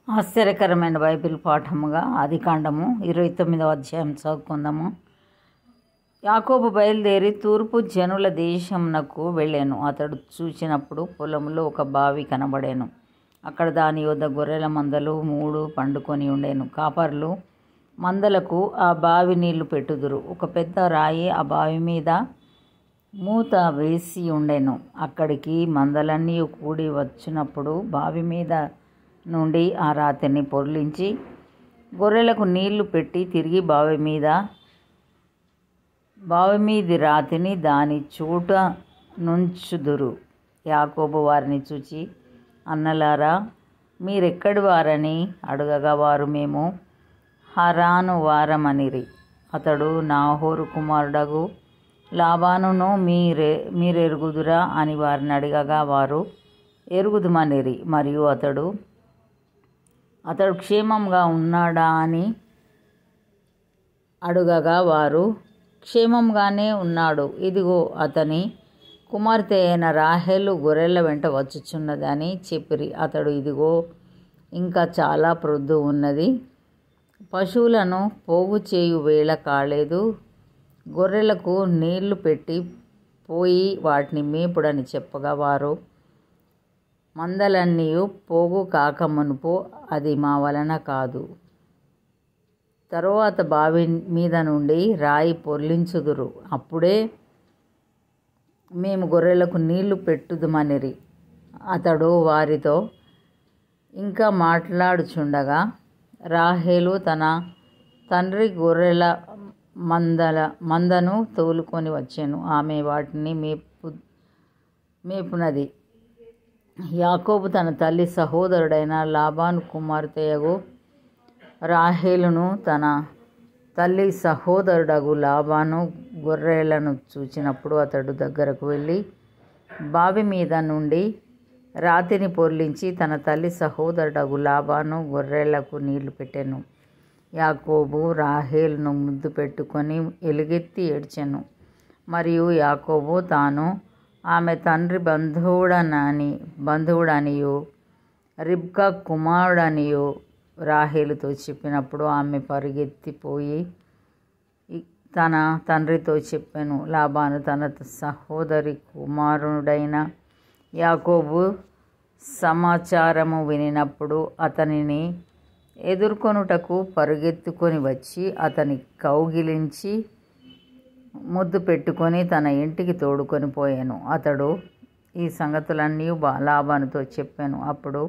ఆశ్చర్యకరమైన బైబిల్ పాఠముగా ఆదికాండము 29వ అధ్యాయం చదువుకుందాము. యాకోబు బయలుదేరి తూర్పు జనుల దేశమునకు వెళ్ళాను. అతడు చూచినప్పుడు పొలంలో ఒక బావి కనబడెను. అక్కడ దాని యొద్ద గొర్రెల మందలు 3 పండుకొని ఉండెను. కాపరులు మందలకు ఆ బావి నీళ్లు పెట్టుదురు. ఒక పెద్ద రాయి ఆ బావి మీద మూత వేసి ఉండెను. అక్కడికి మందలన్నీ కూడి వచ్చినప్పుడు బావి మీద నుండి ఆ రాతిని పొర్లించి గొర్రెలకు నీళ్లు పెట్టి తిరిగి బావి మీది రాతిని దాని చోట నుంచుదురు. యాకోబు వారిని చూచి, అన్నలారా, మీరెక్కడి వారని అడగగా వారు, మేము హరాను వారమనిరి. అతడు, నాహోరు కుమారుడగు లాబానును మీరెరుగుదురా అని వారిని అడగగా వారు ఎరుగుదుమనిరి. మరియు అతడు క్షేమంగా ఉన్నాడా అని అడుగగా వారు, క్షేమంగానే ఉన్నాడు. ఇదిగో అతని కుమార్తె అయిన రాహేలు గొర్రెల వెంట వచ్చుచున్నదని చెప్పిరి. అతడు, ఇదిగో ఇంకా చాలా ప్రొద్దు ఉన్నది, పశువులను పోగు చేయు వేళ కాలేదు, గొర్రెలకు నీళ్లు పెట్టి పోయి వాటిని మేపుడని చెప్పగా వారు, మందలన్నీ పోగు కాకమునుపు అది మా వలన కాదు. తరువాత బావి మీద నుండి రాయి పొర్లించుదురు. అప్పుడే మేము గొర్రెలకు నీళ్లు పెట్టుదుమనిరి. అతడు వారితో ఇంకా మాట్లాడుచుండగా రాహేలు తన తండ్రి గొర్రెల మందను తోలుకొని వచ్చెను. ఆమె వాటిని మేపునది. యాకోబు తన తల్లి సహోదరుడైన లాబాను కుమార్తెయగు రాహేలును తన తల్లి సహోదరుడగు లాబాను గొర్రెలను చూచినప్పుడు అతడు దగ్గరకు వెళ్ళి బావి మీద నుండి రాతిని పొర్లించి తన తల్లి సహోదరుడగు లాబాను గొర్రెలకు నీళ్లు పెట్టెను. యాకోబు రాహేలును ముద్దు పెట్టుకొని ఎలుగెత్తి ఏడ్చెను. మరియు యాకోబు తాను ఆమె తండ్రి బంధువుడనియు రిబ్కా కుమారుడనియు రాహేలుతో చెప్పినప్పుడు ఆమె పరిగెత్తిపోయి తన తండ్రితో చెప్పెను. లాబాను తన సహోదరి కుమారుడైన యాకోబు సమాచారము వినినప్పుడు అతనిని ఎదుర్కొనుటకు పరుగెత్తుకొని వచ్చి అతని కౌగిలించి ముద్దు పెట్టుకొని తన ఇంటికి తోడుకొని పోయాను. అతడు ఈ సంగతులన్నీ లాబానుతో చెప్పాను. అప్పుడు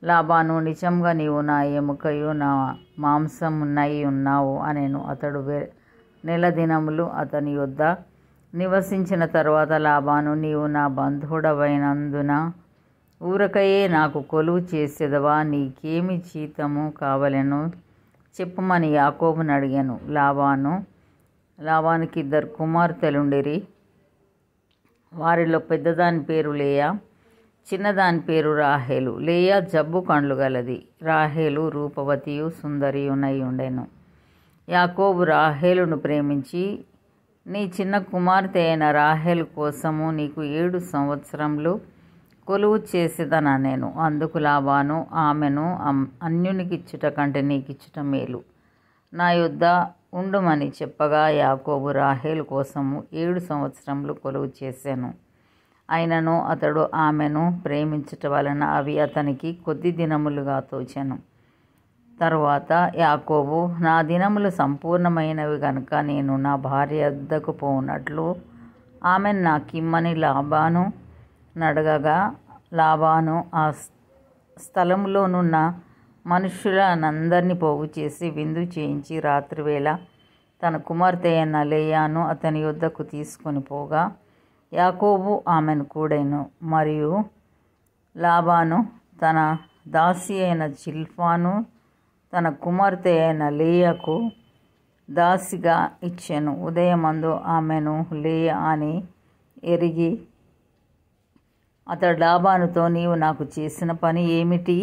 లాబాను, నిజంగా నీవు నా ఎముకయు నా మాంసమునై ఉన్నావు అనెను. అతడు నెల దినములు అతని యొద్ద నివసించిన తరువాత లాబాను, నీవు నా బంధువుడవైనందున ఊరకయే నాకు కొలువు చేసేదవా? నీకేమి జీతము కావలెను చెప్పుమని యాకోబుని అడిగాను. లాబానుకి 2 కుమార్తెలుండిరి. వారిలో పెద్దదాని పేరు లేయా, చిన్నదాని పేరు రాహేలు. లేయా జబ్బు కండ్లు గలది, రాహేలు రూపవతియు సుందరియునై ఉండెను. యాకోబు రాహేలును ప్రేమించి, నీ చిన్న కుమార్తె అయిన రాహేలు కోసము నీకు 7 సంవత్సరములు కొలువు చేసేదనెను. అందుకు లాబాను, ఆమెను అన్యునికిచ్చుట కంటే నీకిచ్చుట మేలు, నా యొద్ద ఉండుమని చెప్పగా యాకోబు రాహేలు కోసము 7 సంవత్సరములు కొలువు చేసెను. అయినను అతడు ఆమెను ప్రేమించుట వలన అవి అతనికి కొద్ది దినములుగా తోచెను. తరువాత యాకోబు, నా దినములు సంపూర్ణమైనవి గనుక నేను నా భార్య వద్దకు పోనట్లు ఆమెను నాకిమ్మని లాబాను నడగగా, లాబాను ఆ స్థలములోనున్న మనుష్యులనందరినీ పోగు చేసి విందు చేయించి రాత్రివేళ తన కుమార్తె అయిన లేయాను అతని యొద్దకు తీసుకొని పోగా యాకోబు ఆమెను కూడెను. మరియు లాబాను తన దాసి అయిన జిల్పాను తన కుమార్తె అయిన లేయాకు దాసిగా ఇచ్చెను. ఉదయమందు ఆమెను లేయా అని ఎరిగి అతడు లాబానుతో, నీవు నాకు చేసిన పని ఏమిటి?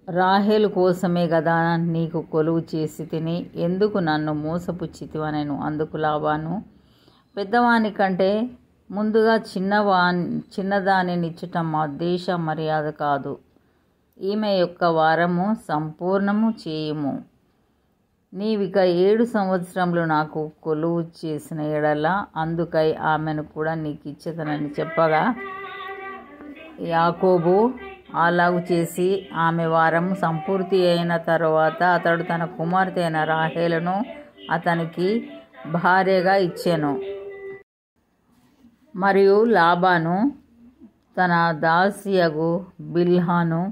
రాహేలు కోసమే గదా నీకు కొలువు చేసి తిని, ఎందుకు నన్ను మోసపుచ్చితివనెను. అందుకు లాబాను, పెద్దవాని కంటే ముందుగా చిన్నదానినిచ్చుట మా దేశ మర్యాద కాదు. ఈమె యొక్క వారము సంపూర్ణము చేయుము. నీవిక 7 సంవత్సరములు నాకు కొలువు చేసిన ఎడల అందుకై ఆమెను కూడా నీకు ఇచ్చేదనని చెప్పగా, యాకోబు అలాగు చేసి ఆమె వారం సంపూర్తి అయిన తరువాత అతడు తన కుమార్తె అయిన రాహేలును అతనికి భార్యగా ఇచ్చెను. మరియు లాబాను తన దాసియగు బిల్హాను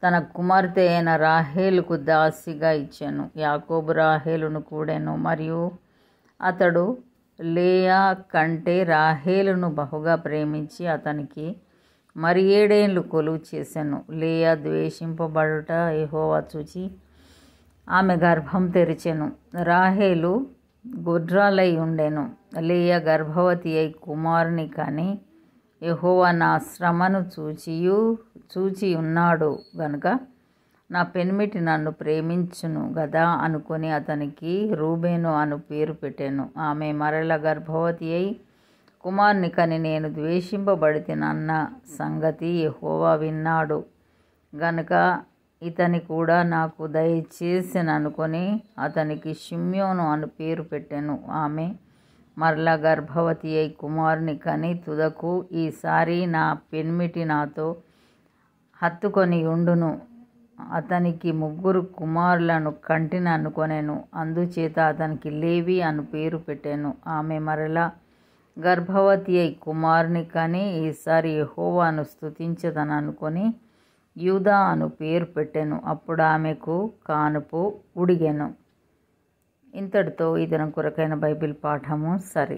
తన కుమార్తె అయిన రాహేలుకు దాసిగా ఇచ్చెను. యాకోబు రాహేలును కూడెను. మరియు అతడు లేయా కంటే రాహేలును బహుగా ప్రేమించి అతనికి మరి 7 ఏళ్ళు కొలువు చేసెను. లేయా ద్వేషింపబడుట యెహోవా చూచి ఆమె గర్భం తెరిచెను. రాహేలు గొడ్రాలై ఉండెను. లేయా గర్భవతి అయి కుమారుని కని యెహోవా నా శ్రమను చూచి ఉన్నాడు గనుక నా పెనిమిటి నన్ను ప్రేమించును గదా అనుకొని అతనికి రూబేను అను పేరు పెట్టెను. ఆమె మరల గర్భవతి అయి కుమారుని కని నేను ద్వేషింపబడితినన్న సంగతి యెహోవా విన్నాడు గనుక ఇతని కూడా నాకు దయచేసెననుకొని అతనికి షిమ్యోను అను పేరు పెట్టెను. ఆమె మరలా గర్భవతి అయి కుమారుని కని తుదకు ఈసారి నా పెనిమిటి నాతో హత్తుకొని ఉండును, అతనికి 3 కుమారులను కంటిననుకొనెను. అందుచేత అతనికి లేవి అను పేరు పెట్టెను. ఆమె మరలా గర్భవతి అయి కుమారుని కని ఈసారి యెహోవాను స్తుతించదననుకొని యూదా అను పేరు పెట్టెను. అప్పుడు ఆమెకు కానుపు ఉడిగెను. ఇంతటితో ఈ దినం కొరకైన బైబిల్ పాఠము సరి.